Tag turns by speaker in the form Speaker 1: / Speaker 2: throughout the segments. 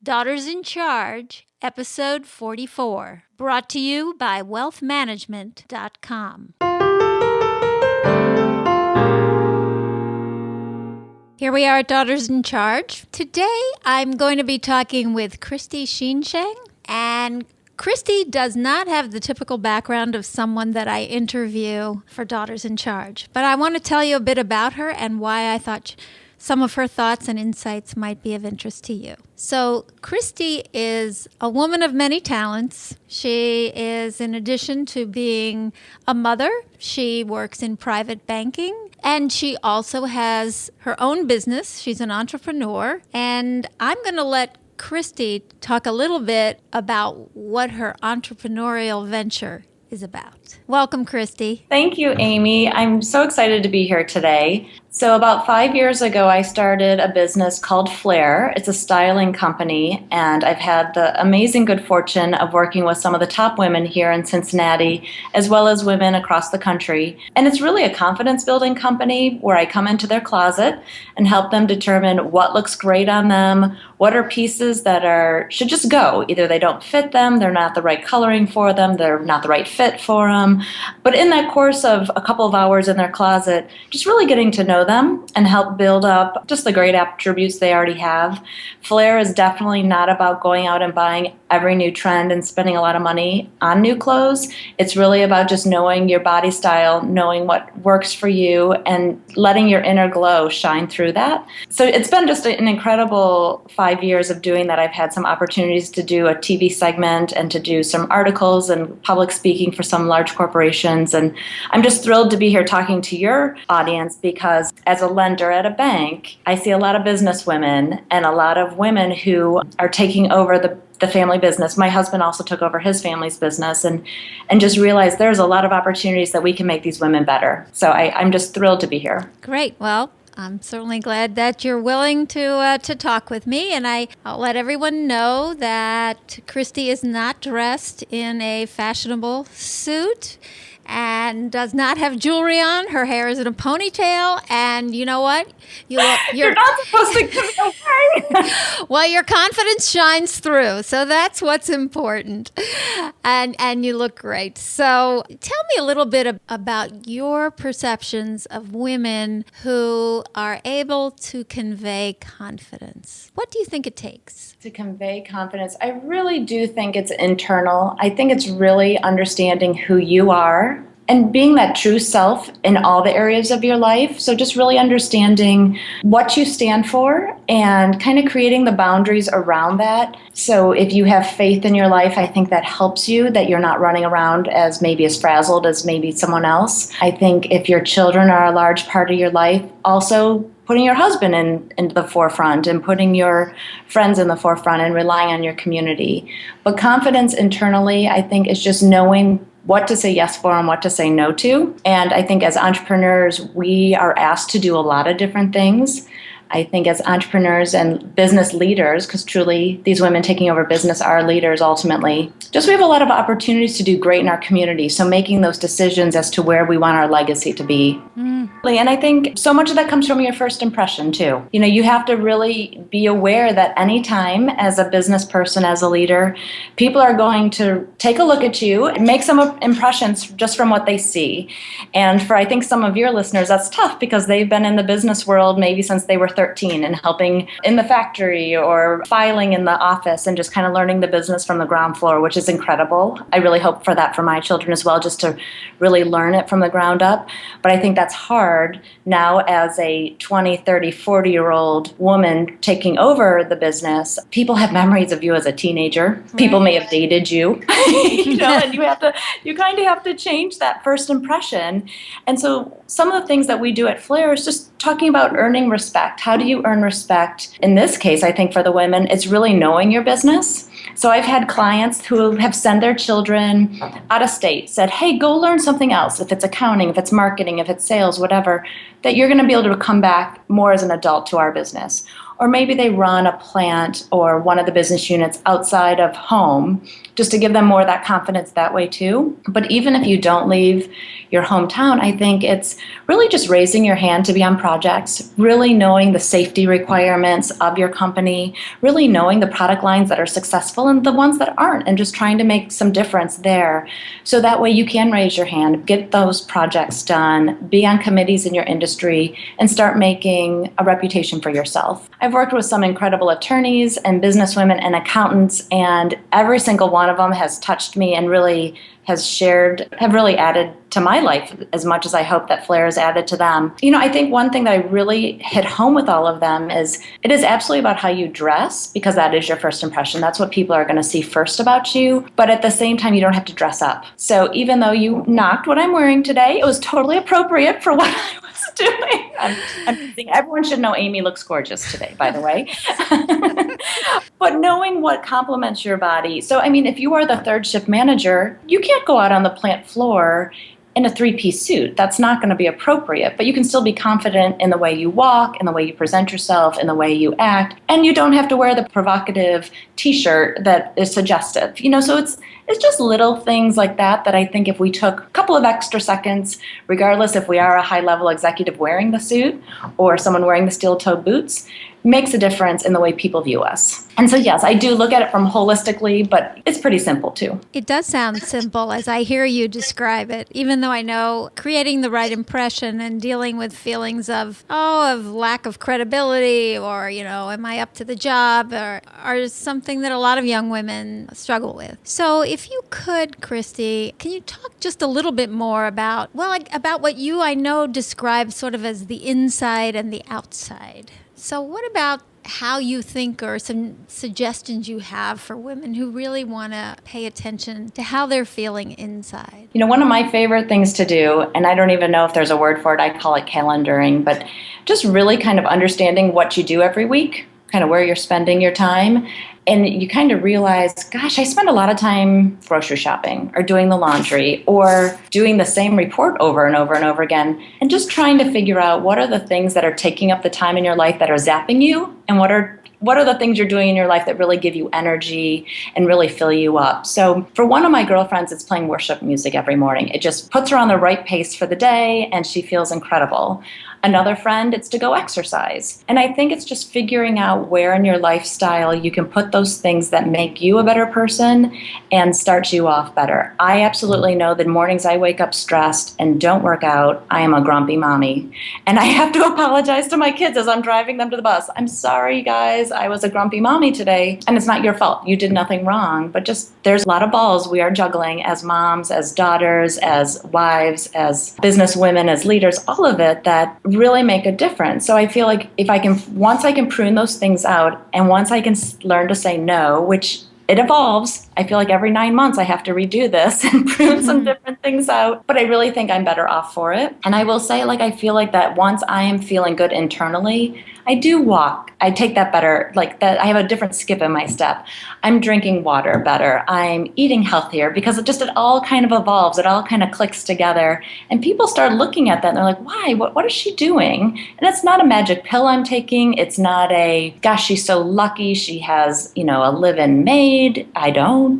Speaker 1: Daughters in Charge, Episode 44, brought to you by wealthmanagement.com. Here we are at Daughters in Charge. Today, I'm going to be talking with Christy Sheenshank, and Christy does not have the typical background of someone that I interview for Daughters in Charge, but I want to tell you a bit about her and why I thought some of her thoughts and insights might be of interest to you. So Christy is a woman of many talents. She is, in addition to being a mother, she works in private banking, and she also has her own business. She's an entrepreneur, and I'm going to let Christy talk a little bit about what her entrepreneurial venture is about. Welcome, Christy.
Speaker 2: Thank you, Amy. I'm so excited to be here today. So about 5 years ago, I started a business called Flair. It's a styling company, and I've had the amazing good fortune of working with some of the top women here in Cincinnati, as well as women across the country. And it's really a confidence-building company where I come into their closet and help them determine what looks great on them, what are pieces that should just go. Either they don't fit them, they're not the right coloring for them, they're not the right fit for them. But in that course of a couple of hours in their closet, just really getting to know them and help build up just the great attributes they already have. Flair is definitely not about going out and buying every new trend and spending a lot of money on new clothes. It's really about just knowing your body style, knowing what works for you, and letting your inner glow shine through that. So it's been just an incredible 5 years of doing that. I've had some opportunities to do a TV segment and to do some articles and public speaking for some large corporations. And I'm just thrilled to be here talking to your audience because as a lender at a bank, I see a lot of business women and a lot of women who are taking over the family business. My husband also took over his family's business and just realized there's a lot of opportunities that we can make these women better. So I'm just thrilled to be here.
Speaker 1: Great. Well, I'm certainly glad that you're willing to talk with me, and I'll let everyone know that Christy is not dressed in a fashionable suit and does not have jewelry on. Her hair is in a ponytail, and you know what?
Speaker 2: You're not supposed to give it away.
Speaker 1: Well, your confidence shines through, so that's what's important, and you look great. So tell me a little bit about your perceptions of women who are able to convey confidence. What do you think it takes?
Speaker 2: To convey confidence, I really do think it's internal. I think it's really understanding who you are and being that true self in all the areas of your life. So just really understanding what you stand for and kind of creating the boundaries around that. So if you have faith in your life, I think that helps you, that you're not running around as frazzled as maybe someone else. I think if your children are a large part of your life, also putting your husband into the forefront and putting your friends in the forefront and relying on your community. But confidence internally, I think, is just knowing what to say yes for and what to say no to. And I think as entrepreneurs, we are asked to do a lot of different things. I think as entrepreneurs and business leaders, because truly these women taking over business are leaders ultimately, just we have a lot of opportunities to do great in our community. So making those decisions as to where we want our legacy to be. And I think so much of that comes from your first impression too. You know, you have to really be aware that anytime as a business person, as a leader, people are going to take a look at you and make some impressions just from what they see. And for I think some of your listeners, that's tough because they've been in the business world maybe since they were 13 and helping in the factory or filing in the office and just kind of learning the business from the ground floor, which is incredible. I really hope for that for my children as well, just to really learn it from the ground up. But I think that's hard now as a 20, 30, 40-year-old woman taking over the business. People have memories of you as a teenager. Right. People may have dated you, and you kind of have to change that first impression. And so some of the things that we do at Flair is just talking about earning respect. How do you earn respect? In this case, I think for the women, it's really knowing your business. So I've had clients who have sent their children out of state, said, hey, go learn something else. If it's accounting, if it's marketing, if it's sales, whatever. that you're going to be able to come back more as an adult to our business. Or maybe they run a plant or one of the business units outside of home, just to give them more of that confidence that way too. But even if you don't leave your hometown, I think it's really just raising your hand to be on projects, really knowing the safety requirements of your company, really knowing the product lines that are successful and the ones that aren't, and just trying to make some difference there. So that way you can raise your hand, get those projects done, be on committees in your industry, and start making a reputation for yourself. I've worked with some incredible attorneys and businesswomen and accountants, and every single one of them has touched me and really have really added to my life as much as I hope that Flair has added to them. I think one thing that I really hit home with all of them is it is absolutely about how you dress, because that is your first impression. That's what people are going to see first about you. But at the same time, you don't have to dress up. So even though you knocked what I'm wearing today, it was totally appropriate for what I was doing. I'm thinking everyone should know Amy looks gorgeous today, by the way. But knowing what complements your body. So, if you are the third shift manager, you can't go out on the plant floor in a three-piece suit. That's not going to be appropriate, but you can still be confident in the way you walk, in the way you present yourself, in the way you act, and you don't have to wear the provocative t-shirt that is suggestive. So it's just little things like that I think if we took a couple of extra seconds, regardless if we are a high-level executive wearing the suit or someone wearing the steel-toed boots, makes a difference in the way people view us. And so, yes, I do look at it from holistically, but it's pretty simple too.
Speaker 1: It does sound simple as I hear you describe it, even though I know creating the right impression and dealing with feelings of lack of credibility or, am I up to the job are something that a lot of young women struggle with. So if you could, Christy, can you talk just a little bit more about what you, I know, describe sort of as the inside and the outside? So what about how you think, or some suggestions you have for women who really want to pay attention to how they're feeling inside?
Speaker 2: One of my favorite things to do, and I don't even know if there's a word for it, I call it calendaring, but just really kind of understanding what you do every week, kind of where you're spending your time. And you kind of realize, gosh, I spend a lot of time grocery shopping or doing the laundry or doing the same report over and over and over again, and just trying to figure out what are the things that are taking up the time in your life that are zapping you, and what are the things you're doing in your life that really give you energy and really fill you up. So for one of my girlfriends, it's playing worship music every morning. It just puts her on the right pace for the day, and she feels incredible. Another friend, it's to go exercise. And I think it's just figuring out where in your lifestyle you can put those things that make you a better person and start you off better. I absolutely know that mornings I wake up stressed and don't work out, I am a grumpy mommy. And I have to apologize to my kids as I'm driving them to the bus. I'm sorry, guys, I was a grumpy mommy today. And it's not your fault. You did nothing wrong. But just there's a lot of balls we are juggling as moms, as daughters, as wives, as business women, as leaders, all of it that really make a difference. So I feel like once I can prune those things out, and once I can learn to say no, which it evolves. I feel like every 9 months I have to redo this and prune some different things out, but I really think I'm better off for it. And I will say, I feel like that once I am feeling good internally, I do walk. I take that better, that I have a different skip in my step. I'm drinking water better. I'm eating healthier, because it all kind of evolves. It all kind of clicks together. And people start looking at that and they're like, why? What is she doing? And it's not a magic pill I'm taking. It's not gosh, she's so lucky she has, a live-in maid. I don't,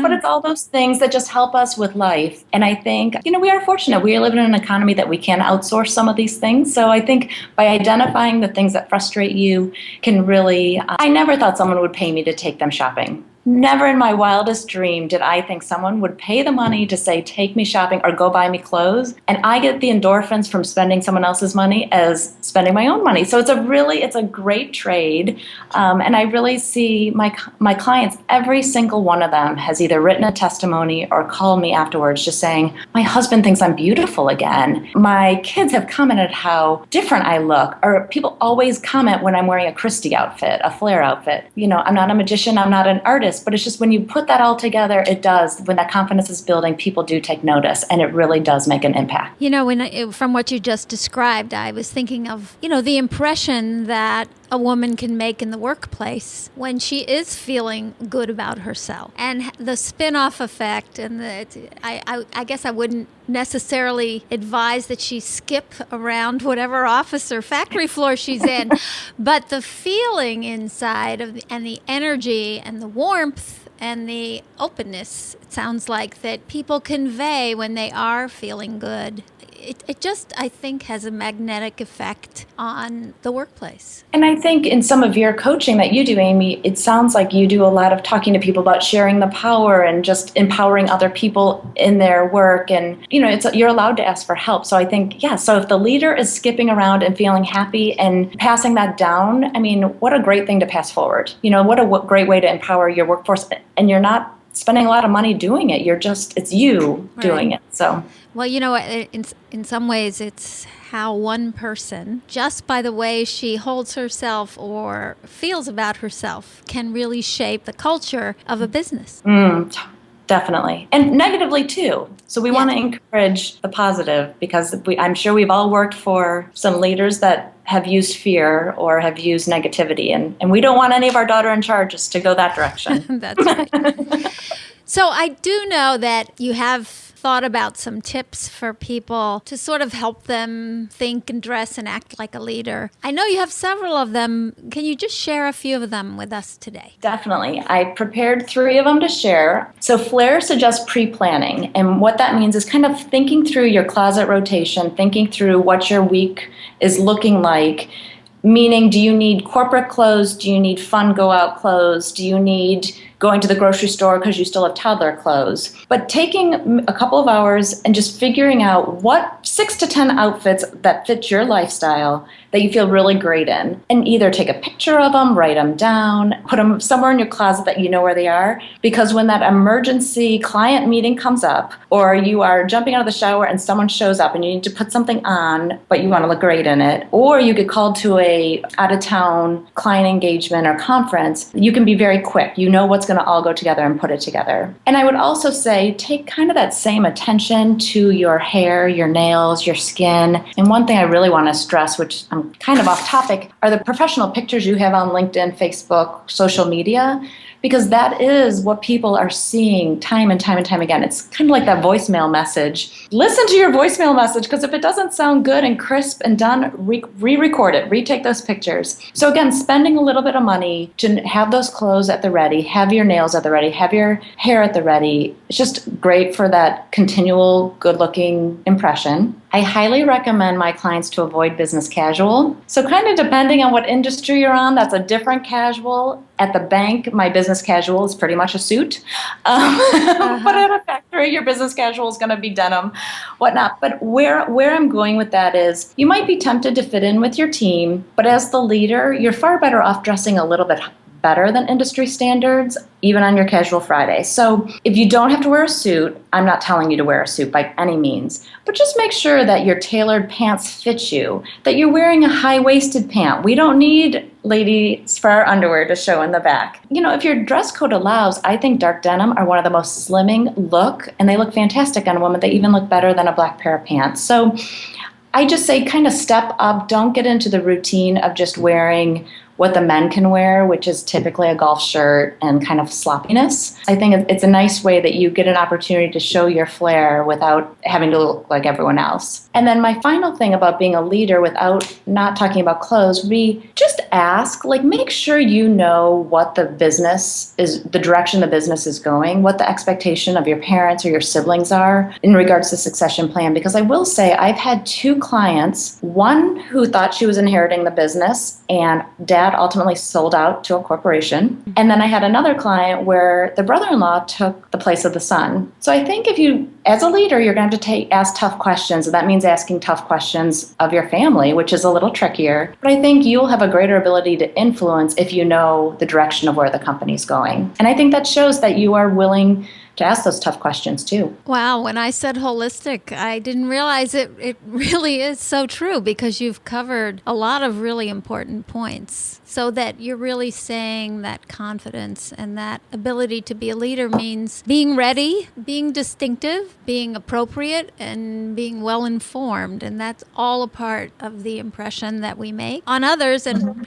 Speaker 2: but it's all those things that just help us with life. And I think, we are fortunate. We live in an economy that we can outsource some of these things. So I think by identifying the things that frustrate you can really, I never thought someone would pay me to take them shopping. Never in my wildest dream did I think someone would pay the money to say, take me shopping or go buy me clothes. And I get the endorphins from spending someone else's money as spending my own money. So it's a great trade. And I really see my clients, every single one of them has either written a testimony or called me afterwards just saying, my husband thinks I'm beautiful again. My kids have commented how different I look. Or people always comment when I'm wearing a Christy outfit, a Flair outfit. I'm not a magician, I'm not an artist. But it's just when you put that all together, it does. When that confidence is building, people do take notice, and it really does make an impact.
Speaker 1: From what you just described, I was thinking of, the impression that a woman can make in the workplace when she is feeling good about herself, and the spin-off effect. And I guess I wouldn't necessarily advise that she skip around whatever office or factory floor she's in, but the feeling inside and the energy and the warmth and the openness, it sounds like, that people convey when they are feeling good. It just, I think, has a magnetic effect on the workplace.
Speaker 2: And I think in some of your coaching that you do, Amy, it sounds like you do a lot of talking to people about sharing the power and just empowering other people in their work. And, you're allowed to ask for help. So I think, so if the leader is skipping around and feeling happy and passing that down, I mean, what a great thing to pass forward. What a great way to empower your workforce. And you're not spending a lot of money doing it. It's you doing it. So.
Speaker 1: Well, in some ways, it's how one person, just by the way she holds herself or feels about herself, can really shape the culture of a business.
Speaker 2: Definitely. And negatively, too. So we want to encourage the positive, because I'm sure we've all worked for some leaders that have used fear or have used negativity. And we don't want any of our daughter-in-charges to go that direction.
Speaker 1: That's right. So I do know that you have thought about some tips for people to sort of help them think and dress and act like a leader. I know you have several of them. Can you just share a few of them with us today?
Speaker 2: Definitely. I prepared 3 of them to share. So Flair suggests pre-planning. And what that means is kind of thinking through your closet rotation, thinking through what your week is looking like. Meaning, do you need corporate clothes? Do you need fun go-out clothes? Do you need going to the grocery store because you still have toddler clothes? But taking a couple of hours and just figuring out what 6 to 10 outfits that fit your lifestyle that you feel really great in. And either take a picture of them, write them down, put them somewhere in your closet that you know where they are. Because when that emergency client meeting comes up, or you are jumping out of the shower and someone shows up and you need to put something on, but you want to look great in it, or you get called to a out-of-town client engagement or conference, you can be very quick. You know what's going to all go together and put it together. And I would also say take kind of that same attention to your hair, your nails, your skin. And one thing I really want to stress, which I'm kind of off topic, are the professional pictures you have on LinkedIn, Facebook, social media, because that is what people are seeing time and time and time again. It's kind of like that voicemail message. Listen to your voicemail message, because if it doesn't sound good and crisp and done, re-record it, retake those pictures. So again, spending a little bit of money to have those clothes at the ready, have your nails at the ready, have your hair at the ready. It's just great for that continual good-looking impression. I highly recommend my clients to avoid business casual. So kind of depending on what industry you're on, that's a different casual. At the bank, my business casual is pretty much a suit. But at a factory, your business casual is going to be denim, whatnot. But where I'm going with that is you might be tempted to fit in with your team, but as the leader, you're far better off dressing a little bit better than industry standards, even on your casual Friday. So if you don't have to wear a suit, I'm not telling you to wear a suit by any means, but just make sure that your tailored pants fit you, that you're wearing a high-waisted pant. We don't need ladies' fur underwear to show in the back. If your dress code allows, I think dark denim are one of the most slimming look, and they look fantastic on a woman. They even look better than a black pair of pants. So I just say kind of step up. Don't get into the routine of just wearing what the men can wear, which is typically a golf shirt and kind of sloppiness. I think it's a nice way that you get an opportunity to show your flair without having to look like everyone else. And then my final thing about being a leader without not talking about clothes, we just ask, make sure you know what the business is, the direction the business is going, what the expectation of your parents or your siblings are in regards to succession plan. Because I will say I've had 2 clients, one who thought she was inheriting the business and dad ultimately sold out to a corporation. And then I had another client where the brother-in-law took the place of the son. So I think if you, as a leader, you're going to have to ask tough questions. And that means asking tough questions of your family, which is a little trickier. But I think you'll have a greater ability to influence if you know the direction of where the company's going. And I think that shows that you are willing to ask those tough questions too.
Speaker 1: Wow, when I said holistic, I didn't realize it really is so true, because you've covered a lot of really important points. So that you're really saying that confidence and that ability to be a leader means being ready, being distinctive, being appropriate, and being well informed. And that's all a part of the impression that we make on others and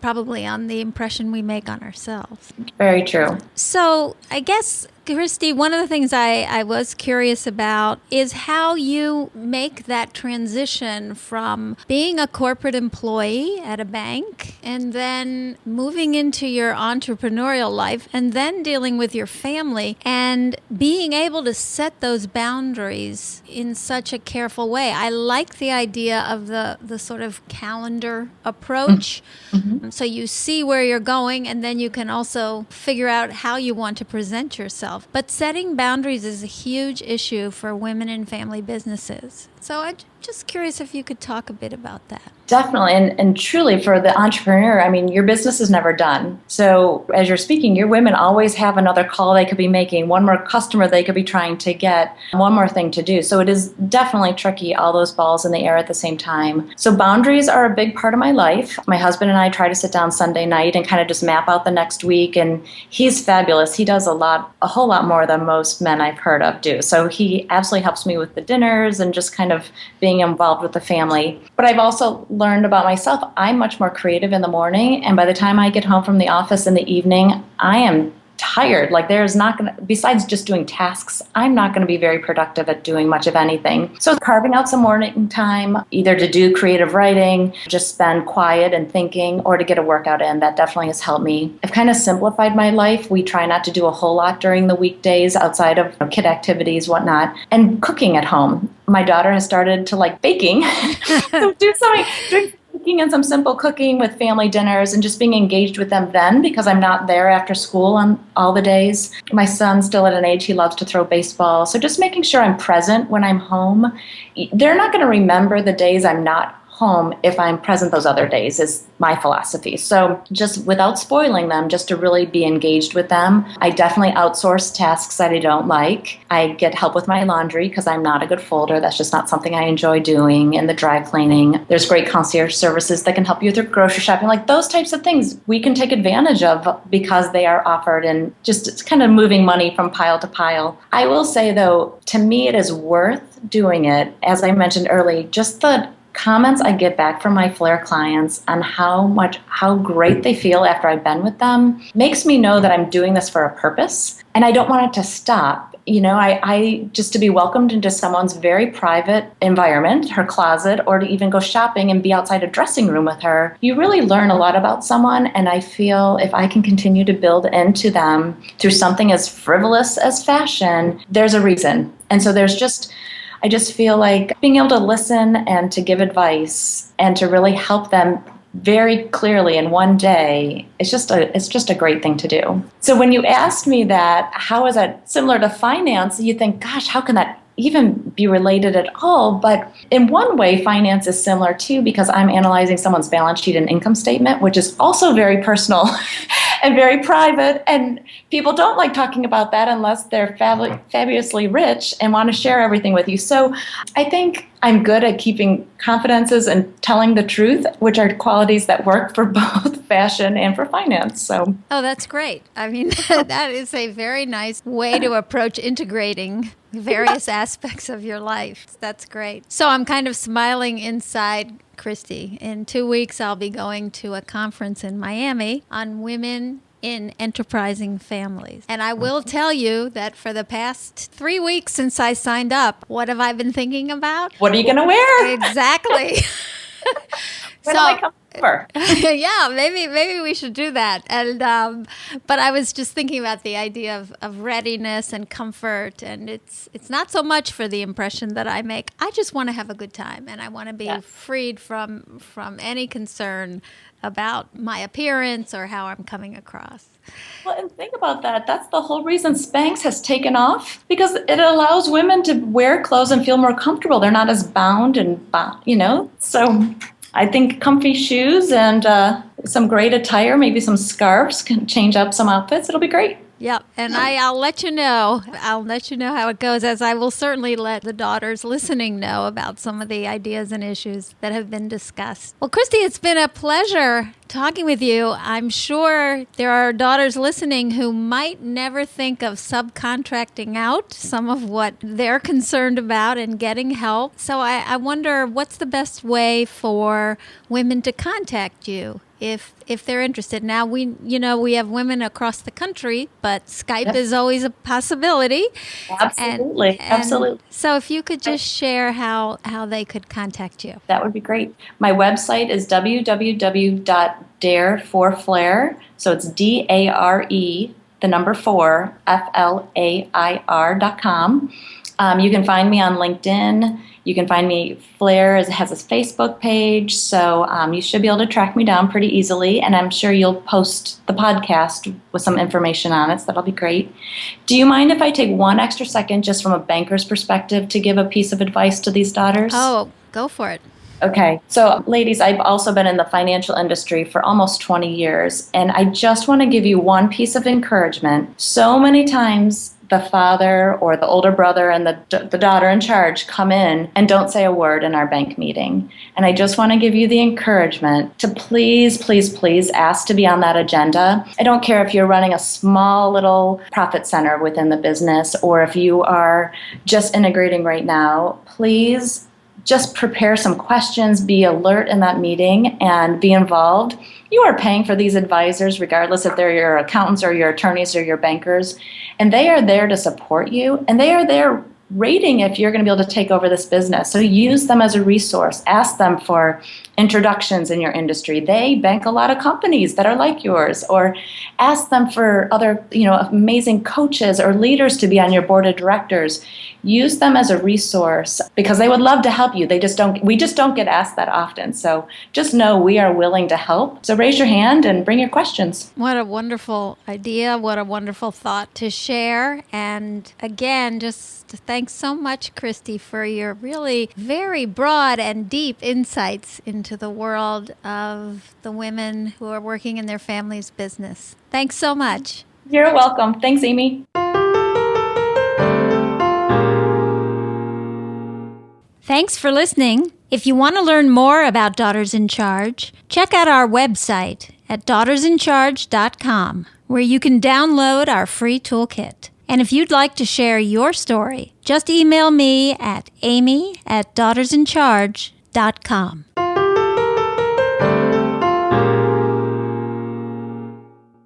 Speaker 1: probably on the impression we make on ourselves.
Speaker 2: Very true.
Speaker 1: So I guess, Christy, one of the things I was curious about is how you make that transition from being a corporate employee at a bank and then moving into your entrepreneurial life and then dealing with your family and being able to set those boundaries in such a careful way. I like the idea of the sort of calendar approach. Mm-hmm. So you see where you're going, and then you can also figure out how you want to present yourself. But setting boundaries is a huge issue for women in family businesses. So I'm just curious if you could talk a bit about that.
Speaker 2: Definitely. And truly, for the entrepreneur, I mean, your business is never done. So as you're speaking, your women always have another call they could be making, one more customer they could be trying to get, one more thing to do. So it is definitely tricky, all those balls in the air at the same time. So boundaries are a big part of my life. My husband and I try to sit down Sunday night and kind of just map out the next week. And he's fabulous. He does a whole lot more than most men I've heard of do. So he absolutely helps me with the dinners and just kind of being involved with the family. But I've also learned about myself, I'm much more creative in the morning, and by the time I get home from the office in the evening, I am tired. Like there's not going to, besides just doing tasks, I'm not going to be very productive at doing much of anything. So carving out some morning time, either to do creative writing, just spend quiet and thinking, or to get a workout in, that definitely has helped me. I've kind of simplified my life. We try not to do a whole lot during the weekdays outside of kid activities, whatnot, and cooking at home. My daughter has started to like baking. So do cooking and some simple cooking with family dinners and just being engaged with them then, because I'm not there after school on all the days. My son's still at an age he loves to throw baseball. So just making sure I'm present when I'm home. They're not going to remember the days I'm not home if I'm present those other days is my philosophy. So just without spoiling them, just to really be engaged with them. I definitely outsource tasks that I don't like. I get help with my laundry because I'm not a good folder. That's just not something I enjoy doing. And the dry cleaning. There's great concierge services that can help you with your grocery shopping. Like those types of things we can take advantage of because they are offered, and just it's kind of moving money from pile to pile. I will say though, to me it is worth doing it. As I mentioned earlier, just the comments I get back from my Flair clients on how great they feel after I've been with them makes me know that I'm doing this for a purpose, and I don't want it to stop. You know, I just to be welcomed into someone's very private environment, her closet, or to even go shopping and be outside a dressing room with her. You really learn a lot about someone, and I feel if I can continue to build into them through something as frivolous as fashion, there's a reason. And so I just feel like being able to listen and to give advice and to really help them very clearly in one day, it's just a great thing to do. So when you asked me that, how is that similar to finance, you think, gosh, how can that even be related at all? But in one way, finance is similar too, because I'm analyzing someone's balance sheet and income statement, which is also very personal and very private. And people don't like talking about that unless they're fabulously rich and want to share everything with you. So I think I'm good at keeping confidences and telling the truth, which are qualities that work for both fashion and for finance. So,
Speaker 1: oh, that's great. I mean, that is a very nice way to approach integrating various aspects of your life. That's great. So I'm kind of smiling inside, Christy. In 2 weeks, I'll be going to a conference in Miami on women in enterprising families. And I will tell you that for the past 3 weeks since I signed up, what have I been thinking about?
Speaker 2: What are you going to wear?
Speaker 1: Exactly.
Speaker 2: When do I come over?
Speaker 1: Yeah, maybe we should do that. And but I was just thinking about the idea of readiness and comfort, and it's not so much for the impression that I make. I just want to have a good time, and I want to be freed from any concern about my appearance or how I'm coming across.
Speaker 2: Well, and think about that. That's the whole reason Spanx has taken off, because it allows women to wear clothes and feel more comfortable. They're not as bound, So I think comfy shoes and some great attire, maybe some scarves can change up some outfits. It'll be great.
Speaker 1: Yep, and I'll let you know. I'll let you know how it goes, as I will certainly let the daughters listening know about some of the ideas and issues that have been discussed. Well, Christy, it's been a pleasure talking with you, I'm sure there are daughters listening who might never think of subcontracting out some of what they're concerned about and getting help. So I wonder, what's the best way for women to contact you if they're interested? Now, we have women across the country, but Skype is always a possibility.
Speaker 2: Absolutely. Absolutely.
Speaker 1: So if you could just share how they could contact you.
Speaker 2: That would be great. My website is www.dare4flair. So it's DARE, the number 4, FLAIR.com. You can find me on LinkedIn. You can find me, Flair has a Facebook page, so you should be able to track me down pretty easily, and I'm sure you'll post the podcast with some information on it, so that'll be great. Do you mind if I take one extra second just from a banker's perspective to give a piece of advice to these daughters?
Speaker 1: Oh, go for it.
Speaker 2: Okay, so ladies, I've also been in the financial industry for almost 20 years, and I just want to give you one piece of encouragement. So many times the father or the older brother and the daughter in charge come in and don't say a word in our bank meeting. And I just want to give you the encouragement to please, please, please ask to be on that agenda. I don't care if you're running a small little profit center within the business or if you are just integrating right now. Please just prepare some questions, be alert in that meeting, and be involved. You are paying for these advisors, regardless if they're your accountants or your attorneys or your bankers, and they are there to support you, and they are there rating if you're going to be able to take over this business. So use them as a resource. Ask them for introductions in your industry. They bank a lot of companies that are like yours, or ask them for other, amazing coaches or leaders to be on your board of directors. Use them as a resource because they would love to help you. We just don't get asked that often. So just know we are willing to help. So raise your hand and bring your questions.
Speaker 1: What a wonderful idea. What a wonderful thought to share. And again, just thanks so much, Christy, for your really very broad and deep insights into the world of the women who are working in their family's business. Thanks so much.
Speaker 2: You're welcome. Thanks, Amy.
Speaker 1: Thanks for listening. If you want to learn more about Daughters in Charge, check out our website at daughtersincharge.com, where you can download our free toolkit. And if you'd like to share your story, just email me at amy@daughtersincharge.com.